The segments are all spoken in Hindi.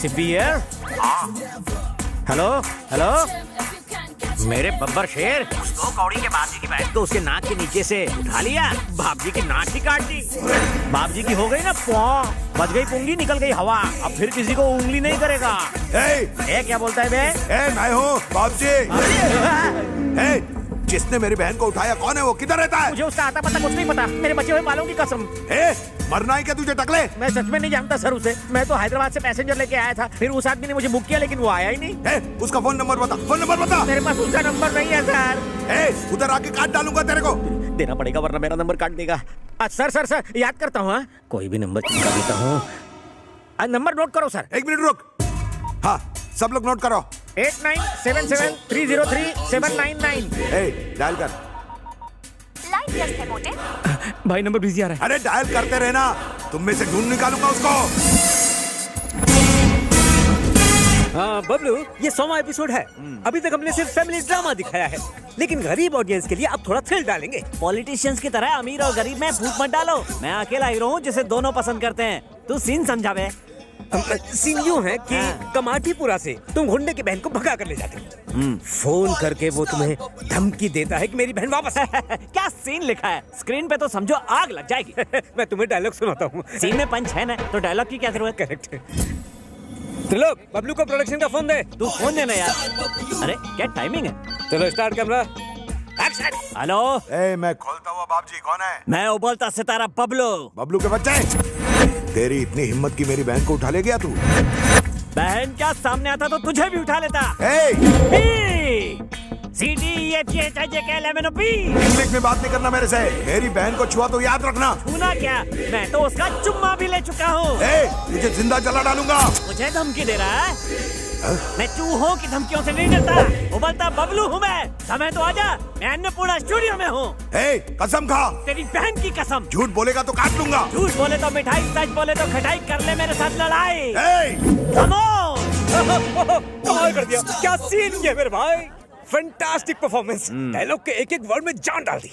सिप्पी हियर। हेलो हेलो, मेरे बब्बर शेर, दो कौड़ी के बाप जी की बैठ को उसके नाक के नीचे से उठा लिया, बाप जी की नाक ही काट दी। बाप जी की हो गई ना पौ, बच गई पुंगी, निकल गई हवा, अब फिर किसी को उंगली नहीं करेगा। क्या बोलता है बे? मैं हूँ बाप जी। जिसने मेरी बहन को उठाया कौन है वो, किधर रहता है? मुझे उसका आता पता कुछ नहीं पता, मेरे बचे हुए बालों की कसम। मरना है क्या तुझे टकले? मैं सच में नहीं जानता सर उसे, मैं तो हैदराबाद से पैसेंजर लेके आया था, फिर उस आदमी ने मुझे बुक किया लेकिन वो आया ही नहीं। उसका फोन नंबर बता, फोन नंबर बता। मेरे पास उसका नंबर नहीं है सर। उधर आके काट डालूंगा तेरे को। देना पड़ेगा वरना मेरा नंबर काट देगा। सर सर सर याद करता हूँ, कोई भी नंबर चिपका देता हूँ। नंबर नोट करो सर। 1 मिनट रुक। हाँ सब लोग नोट करो। 8977303799। डायल कर। लाइन व्यस्त है मोटे। भाई नंबर बिजी आ रहा है। अरे डायल करते रहना, तुम में से ढूंढ निकालूंगा उसको। हाँ बबलू, ये 100वां एपिसोड है। अभी तक हमने सिर्फ फैमिली ड्रामा दिखाया है, लेकिन गरीब ऑडियंस के लिए अब थोड़ा थ्रिल डालेंगे। पॉलिटिशियंस की तरह अमीर और गरीब में फूट मत डालो। मैं अकेला हीरो हूँ जिसे दोनों पसंद करते हैं। तू सीन समझा बे। सीन यूं है कि कमाटीपुरा से तुम गुंडे की बहन को भगा कर ले जाते हो। फोन करके वो तुम्हें धमकी देता है कि मेरी बहन वापस है। क्या सीन लिखा है स्क्रीन पे तो समझो आग लग जाएगी। मैं तुम्हें डायलॉग सुनाता हूँ। सीन में पंच है ना, तो डायलॉग की क्या जरूरत? करेक्ट। त्रिलोक, बबलू को प्रोडक्शन का फोन दे। तू फोन देना यार। अरे क्या टाइमिंग है। चलो स्टार्ट कैमरा एक्शन। हेलो, मैं खोलता हुआ बाप जी, कौन है? मैं उबलता सितारा बबलू। बबलू के बच्चे, तेरी इतनी हिम्मत की मेरी बहन को उठा ले गया तू? बहन क्या सामने आता तो तुझे भी उठा लेता। इंग्लिश में बात नहीं करना मेरे से। मेरी बहन को छुआ तो याद रखना। छूना क्या, मैं तो उसका चुम्मा भी ले चुका हूँ। तुझे जिंदा जला डालूंगा। मुझे धमकी दे रहा है? मैं चूहों की धमकियों से नहीं डरता। उबलता बबलू हूँ मैं। समय तो आजा, मैं अन्नपूर्णा स्टूडियो में हूँ। कसम खा। तेरी बहन की कसम। झूठ बोलेगा तो काट लूंगा। झूठ बोले तो मिठाई, सच बोले तो खटाई, कर ले मेरे साथ लड़ाई। कमाल कर दिया, क्या सीन किया मेरे भाई। Fantastic performance. डायलॉग के एक एक वर्ड में जान डाल दी।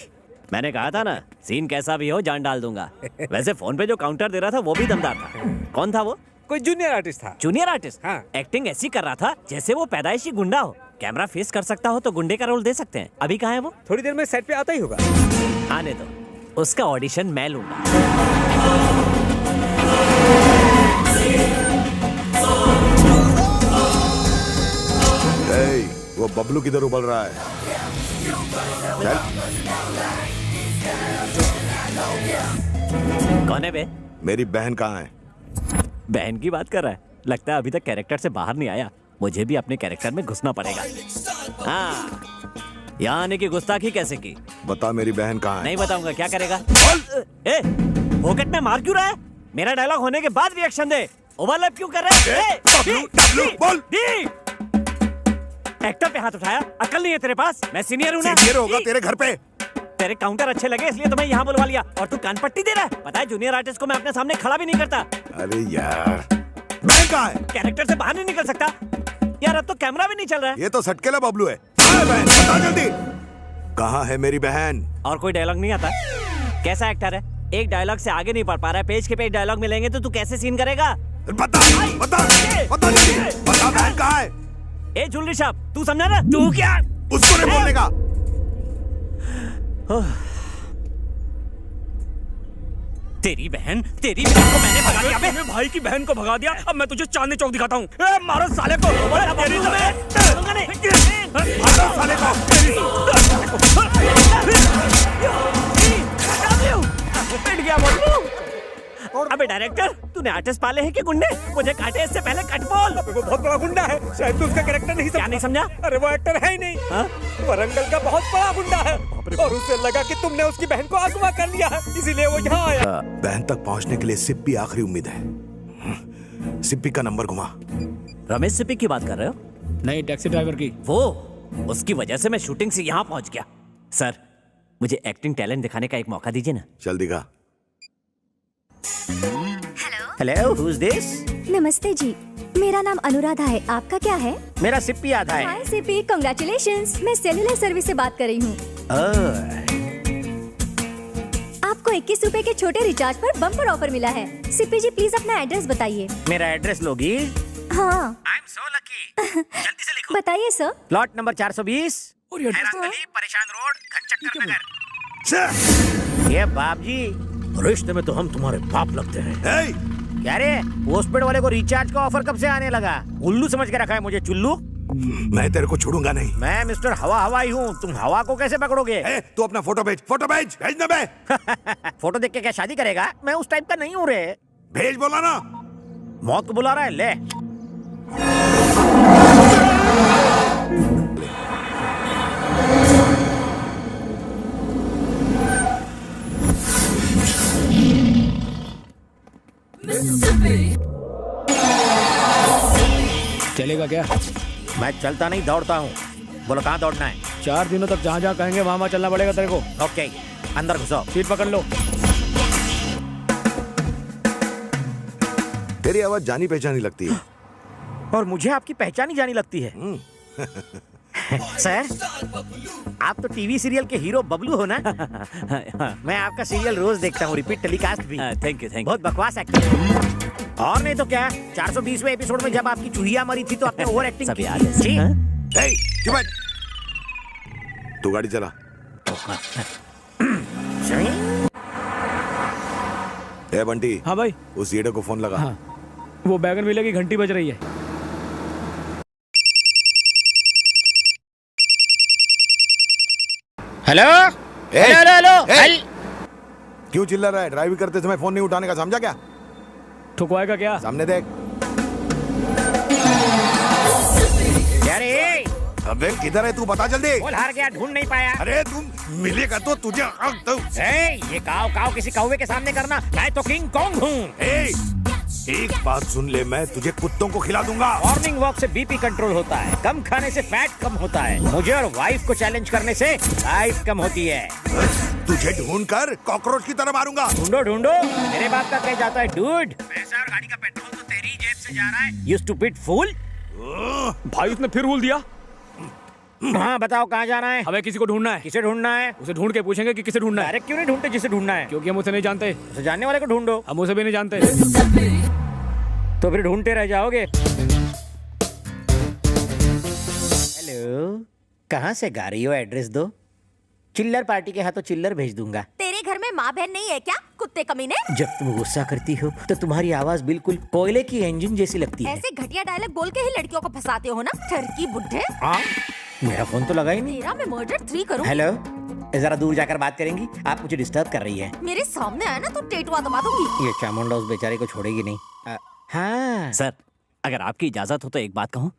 मैंने कहा था ना, सीन कैसा भी हो जान डाल दूंगा। वैसे फोन पे जो काउंटर दे रहा था वो भी दमदार था। कौन था वो? कोई जूनियर आर्टिस्ट था। Junior artist? हाँ। एक्टिंग ऐसी कर रहा था जैसे वो पैदाइशी गुंडा हो। कैमरा फेस कर सकता हो तो गुंडे का रोल दे सकते हैं। अभी कहाँ है वो? थोड़ी देर में सेट पे आता ही होगा। आने दो, उसका ऑडिशन मैं लूंगा। वो बबलू किधर उबल रहा है? चल। कौन है बे? मेरी बहन कहाँ है? बहन की बात कर रहा है? लगता है अभी तक कैरेक्टर से बाहर नहीं आया। मुझे भी अपने कैरेक्टर में घुसना पड़ेगा। हाँ, यहाँ आने की गुस्ताखी कैसे की? बता मेरी बहन कहाँ है? नहीं बताऊंगा। क्या करेगा? पॉकेट में मार क्यों रहा है? मेरा डायलॉग होने के बाद रिएक्शन दे। ओवरलैप क्यों कर रहा है? बोल। एक्टर पे हाथ उठाया, अकल नहीं है तेरे पास? मैं सीनियर हूँ ना। सीनियर होगा तेरे घर पे। तेरे काउंटर अच्छे लगे इसलिए तुम्हें यहाँ बुलवा लिया, और तू कान पट्टी दे रहा है। पता है जूनियर आर्टिस्ट को मैं अपने सामने खड़ा भी नहीं करता। अरे यार, बहन कहाँ है? कैरेक्टर से बाहर नहीं निकल सकता यार। अब तो कैमरा भी नहीं चल रहा है। ये तो सटकेला बबलू है। बहन बता जल्दी, कहाँ है मेरी बहन? और कोई डायलॉग नहीं आता? कैसा एक्टर है, एक डायलॉग से आगे नहीं बढ़ पा रहा है। पेज के पेज डायलॉग मिलेंगे तो तू कैसे सीन करेगा? बता जल्दी, बता बहन कहाँ है? ए जुल्ली साहब, तू समझा ना? तू क्या उसको नहीं बोलने का? तेरी बहन को मैंने भगा दिया। मेरे भाई की बहन को भगा दिया। अब मैं तुझे चांदनी चौक दिखाता हूँ। मारो साले को। पिट गया बबलू। अबे डायरेक्टर, तूने आर्टिस्ट पाले हैं कि गुंडे? मुझे काटे इससे पहले कट बोल। वो बहुत बड़ा गुंडा है, शायद तू उसका कैरेक्टर नहीं समझा। क्या नहीं समझा? अरे वो एक्टर है ही नहीं। वरंगल का बहुत बड़ा गुंडा है, और उसे लगा कि तुमने उसकी बहन को अगवा कर लिया है, इसीलिए वो यहाँ आया। बहन तक पहुँचने के लिए सिप्पी आखिरी उम्मीद है। सिप्पी का नंबर घुमा। रमेश सिप्पी की बात कर रहे हो? नहीं, टैक्सी ड्राइवर की। वो, उसकी वजह से मैं शूटिंग से यहाँ पहुँच गया। सर, मुझे एक्टिंग टैलेंट दिखाने का एक मौका दीजिए ना। चल दिखा। Hello, who is this? नमस्ते जी, मेरा नाम अनुराधा है। आपका क्या है? मेरा सिप्पी आधा है। हाय सिप्पी, कांग्रेचुलेशंस। मैं सेलुलर सर्विस से बात कर रही हूँ। आपको 21 रुपए के छोटे रिचार्ज पर बम्पर ऑफर मिला है। सिप्पी जी प्लीज अपना एड्रेस बताइए। मेरा एड्रेस लोगी हाँ आई एम सो लकी। जल्दी से लिखो। बताइए सर। प्लॉट नंबर 420, और ये हैरान गली, परेशान रोड, घनचक्कर नगर। सर ये बाप जी, रिश्ते में तो हम तुम्हारे बाप लगते हैं। हे क्या रे, पोस्टपेड वाले को रिचार्ज का ऑफर कब से आने लगा? उल्लू समझ के रखा है मुझे, चुल्लू। मैं तेरे को छोड़ूंगा नहीं। मैं मिस्टर हवा हवाई हूँ, तुम हवा को कैसे पकड़ोगे? ए, तू अपना फोटो भेज भेजना बे। फोटो देख के क्या शादी करेगा? मैं उस टाइप का नहीं हूँ रे। भेज बोला ना। मौत को बुला रहा है, ले। चलेगा क्या? मैं चलता नहीं, दौड़ता हूँ। बोलो कहाँ दौड़ना है? 4 दिनों तक जहाँ जहाँ कहेंगे वहाँ चलना पड़ेगा तेरे को। ओके, अंदर घुसो। सीट पकड़ लो। तेरी आवाज जानी पहचानी लगती है। और मुझे आपकी पहचान ही जानी लगती है। सर, आप तो टीवी सीरियल के हीरो बबलू हो ना? मैं आपका सीरियल रोज देखता हूँ, रिपीट टेलीकास्ट भी। थैंक यू बहुत बकवास एक्टिंग। और नहीं तो क्या, 420वें एपिसोड में जब आपकी चूहिया मरी थी तो आपने ओवर एक्टिंग सब की याद है, जी। हाँ? ए, चुप बैठ। तू गाड़ी चला। सही? ए बंटी, हाँ भाई। उस ईडे को फोन लगा। हाँ, वो बैगन विले की घंटी बज रही है। हेलो ए, हेलो हेलो ए, हेल। क्यों चिल्ला रहा है? ड्राइव करते समय फोन नहीं उठाने का, समझा क्या? ठुकवाएगा क्या? सामने देख। क्या रे? अबे किधर है तू, बता जल्दी। बोल हार गया, ढूंढ नहीं पाया। अरे तुम मिलेगा तो तुझे ये काव काव किसी कौवे के सामने करना, मैं तो किंग कॉन्ग हूँ। ए, एक बात सुन ले, मैं तुझे कुत्तों को खिला दूंगा। मॉर्निंग वॉक से बीपी कंट्रोल होता है, कम खाने से फैट कम होता है, मुझे और वाइफ को चैलेंज करने से लाइफ कम होती है। तुझे ढूंढ कर कॉकरोच की तरह मारूंगा। ढूंढो ढूंढो, मेरे बाप का कह जाता है डूड। पैसा और गाड़ी का पेट्रोल तो तेरी जेब से जा रहा है, यू स्टूपिड फूल। भाई उसने फिर भूल दिया। हाँ बताओ कहाँ जाना है? हमें किसी को ढूंढना है। किसे ढूंढना है? उसे ढूंढ के पूछेंगे कि किसे ढूंढना है। डायरेक्ट क्यों नहीं ढूंढते जिसे ढूंढना है? क्योंकि हम उसे नहीं जानते। उसे जानने वाले को ढूंढो। हम उसे भी नहीं जानते। तो फिर ढूंढते रह जाओगे। हेलो, कहाँ से गा रही हो? एड्रेस दो। चिल्लर पार्टी के हाथों चिल्लर भेज दूंगा। तेरे घर में माँ बहन नहीं है क्या, कुत्ते कमीने? जब तुम गुस्सा करती हो तो तुम्हारी आवाज बिल्कुल कोयले की इंजन जैसी लगती है। ऐसे घटिया डायलॉग बोल के ही लड़कियों को फंसाते हो ना, ठरकी बुड्ढे। हाँ, मेरा फोन तो लगा ही नहीं। तेरा मैं मर्डर 3 करूँ। हेलो, जरा दूर जाकर बात करेंगी? आप मुझे डिस्टर्ब कर रही है। मेरे सामने आया ना तो टेटुआ दबा दूंगी। ये चामुंडा उस बेचारे को छोड़ेगी नहीं। हाँ सर, अगर आपकी इजाजत हो तो एक बात कहूँ।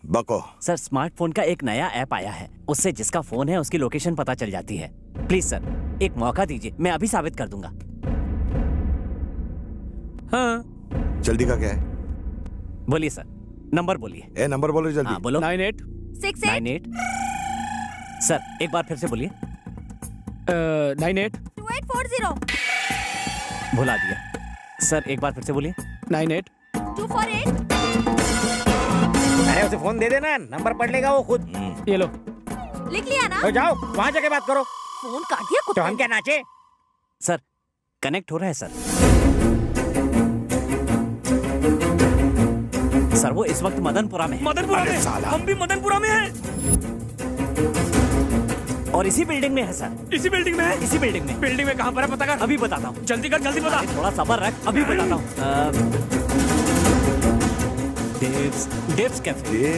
बको। सर, स्मार्टफोन का एक नया ऐप आया है, उससे जिसका फोन है उसकी लोकेशन पता चल जाती है। प्लीज सर, एक मौका दीजिए, मैं अभी साबित कर दूंगा। हाँ, जल्दी का क्या है? बोलिए सर, नंबर बोलिए। ए, नंबर बोलो जल्दी। हाँ बोलो। 98 98। सर एक बार फिर से बोलिए। 98 2840 भुला दिया। सर एक बार फिर से बोलिए। 98 248। अरे उसे फोन दे देना, नंबर पढ़ लेगा वो खुद। ये लो। लिख लिया ना? तो जाओ वहाँ जाके बात करो। फोन काट दिया तो कुत्ते हम ने। क्या नाचे? सर कनेक्ट हो रहा है सर। सर वो इस वक्त मदनपुरा में है। मदनपुरा अरे में? साला। हम भी मदनपुरा में हैं। और इसी बिल्डिंग में है सर। इसी बिल्डिंग में है? इसी बिल्डिंग में। बिल्डिंग में कहाँ पर है पता कर। अभी बताता हूँ। जल्दी कर, जल्दी बता। थोड़ा सब्र रख, अभी बताता हूँ। डेव्स कैफे।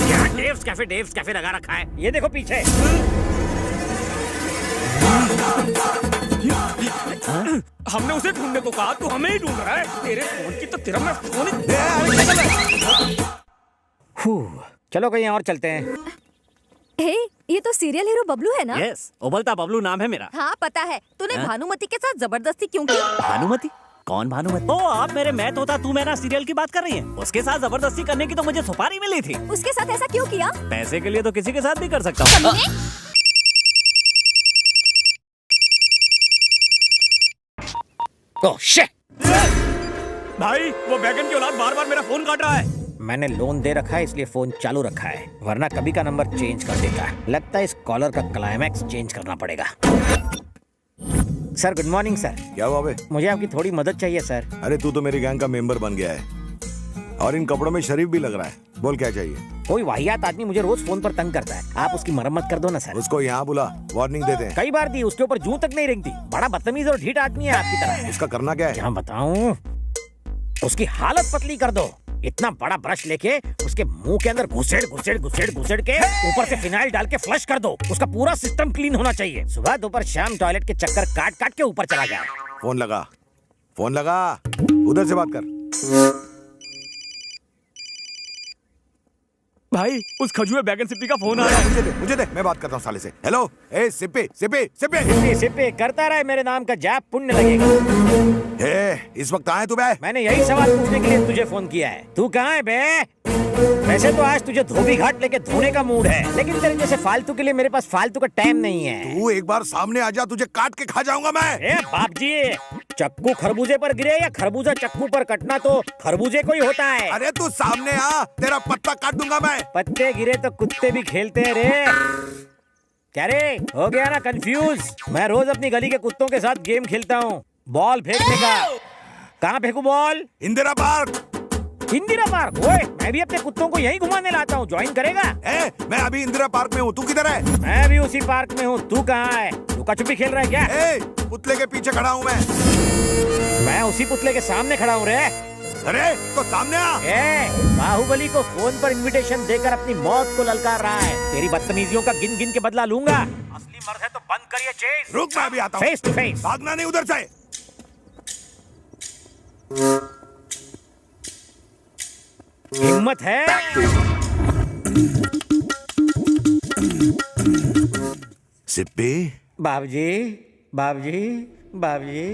क्या डेव्स कैफे लगा रखा है? ये देखो पीछे। हमने उसे ढूंढने को कहा, तू हमें ही ढूंढ रहा है। तेरे फोन की तो तेरा मैं फोन ही। चलो कहीं और चलते हैं। हे, ये तो सीरियल हीरो बबलू है ना? यस, उबलता बबलू नाम है मेरा। हाँ पता है। तूने हाँ? भानुमति के साथ जबरदस्ती क्यों की? भानुमति? कौन भानुमति? ओ, आप मेरे मैं तोता तू मैं ना सीरियल की बात कर रही हैं? उसके साथ जबरदस्ती करने की तो मुझे सुपारी मिली थी। उसके साथ ऐसा क्यों किया? पैसे के लिए तो किसी के साथ भी कर सकता हूँ। Oh shit! भाई वो बैगन की औलाद बार बार मेरा फोन काट रहा है। मैंने लोन दे रखा है इसलिए फोन चालू रखा है, वरना कभी का नंबर चेंज कर देता। लगता है इस कॉलर का क्लाइमैक्स चेंज करना पड़ेगा। Sir good morning sir. क्या हुआ बे? मुझे आपकी थोड़ी मदद चाहिए सर। अरे तू तो मेरी गैंग का मेंबर बन गया है और इन कपड़ों में शरीफ भी लग रहा है। बोल क्या चाहिए? कोई वाहियात आदमी मुझे रोज फोन पर तंग करता है, आप उसकी मरम्मत कर दो ना सर। उसको यहाँ बुला, वार्निंग देते हैं। कई बार दी, उसके ऊपर जूं तक नहीं रेंगती। बड़ा बदतमीज और ढीठ आदमी है आपकी तरह। उसका करना क्या है? क्या बताऊं, उसकी हालत पतली कर दो। इतना बड़ा ब्रश लेके उसके मुंह के अंदर घुसेड़ घुसेड़ घुसेड़ घुसेड़ के ऊपर से फिनाइल डाल के फ्लश कर दो। उसका पूरा सिस्टम क्लीन होना चाहिए। सुबह दोपहर शाम टॉयलेट के चक्कर काट काट के ऊपर चला गया। फोन लगा, फोन लगा, उधर से बात कर। भाई उस खजुए बैगन सिप्पी का फोन आ रहा है। मुझे दे, मैं बात करता हूँ साले से। हेलो, ए सिप्पी सिप्पी सिप्पी। सिप्पी सिप्पी करता रहे, मेरे नाम का जाप पुण्य लगेगा। ए, इस वक्त आए तू बे? मैंने यही सवाल पूछने के लिए तुझे फोन किया है। तू कहाँ है बे? वैसे तो आज तुझे धोबी घाट लेके धोने का मूड है, लेकिन तेरे जैसे फालतू के लिए मेरे पास फालतू का टाइम नहीं है। तू एक बार सामने आ जा, तुझे काट के खा जाऊंगा मैं। ए बाप जी, चक्कू खरबूजे पर गिरे या खरबूजा चक्कू पर कटना तो खरबूजे को ही होता है। अरे तू सामने आ, तेरा पत्ता काट दूंगा मैं। पत्ते गिरे तो कुत्ते भी खेलते हैं रे। क्या रे, हो गया ना कंफ्यूज? मैं रोज अपनी गली के कुत्तों के साथ गेम खेलता हूँ, बॉल फेंकने का। कहाँ फेंकू ball? Indira Park. Indira Park? ओए, मैं भी अपने कुत्तों को यहीं घुमाने लाता हूँ, ज्वाइन करेगा? ए, मैं अभी इंदिरा पार्क में हूँ, तू किधर है? मैं भी उसी पार्क में हूँ, तू कहाँ है? लुका छुपी खेल रहा है क्या? ए, पुतले के पीछे खड़ा हूँ मैं उसी पुतले के सामने खड़ा हूँ रे। अरे तो सामने आ। ए, बाहुबली को फोन पर इनविटेशन देकर अपनी मौत को ललकार रहा है। तेरी बदतमीजियों का गिन गिन के बदला लूंगा। असली मर्द है तो बंद करिए चेस। रुक, मैं अभी आता हूँ। Face to face. भागना नहीं उधर से। हिम्मत है? सिप्पी, बाबूजी, बाबूजी, बाबूजी।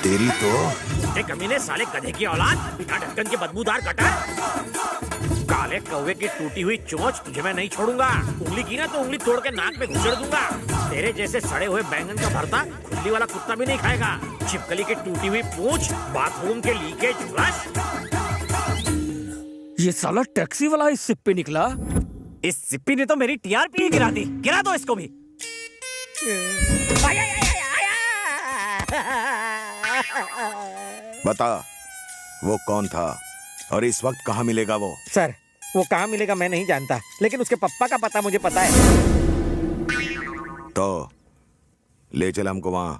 तेरी तो ये कमीने साले गधे की औलाद, बिना ढक्कन के बदबूदार गटर। काले कौवे की टूटी हुई चोंच तुझे मैं नहीं छोड़ूंगा। उंगली की ना तो उंगली तोड़ के नाक में घुसेड़ दूंगा। तेरे जैसे सड़े हुए बैंगन का भरता खुली वाला कुत्ता भी नहीं खाएगा। छिपकली की टूटी हुई पूंछ, बाथरूम के लीकेज फ्लश। ये साला टैक्सी वाला इस सिप्पी निकला। इस सिप्पी ने तो मेरी टीआरपी गिरा दी। गिरा दो इसको भी। बता, वो कौन था और इस वक्त कहाँ मिलेगा वो? सर, वो कहाँ मिलेगा मैं नहीं जानता, लेकिन उसके पप्पा का पता मुझे पता है। तो ले चल हमको वहाँ।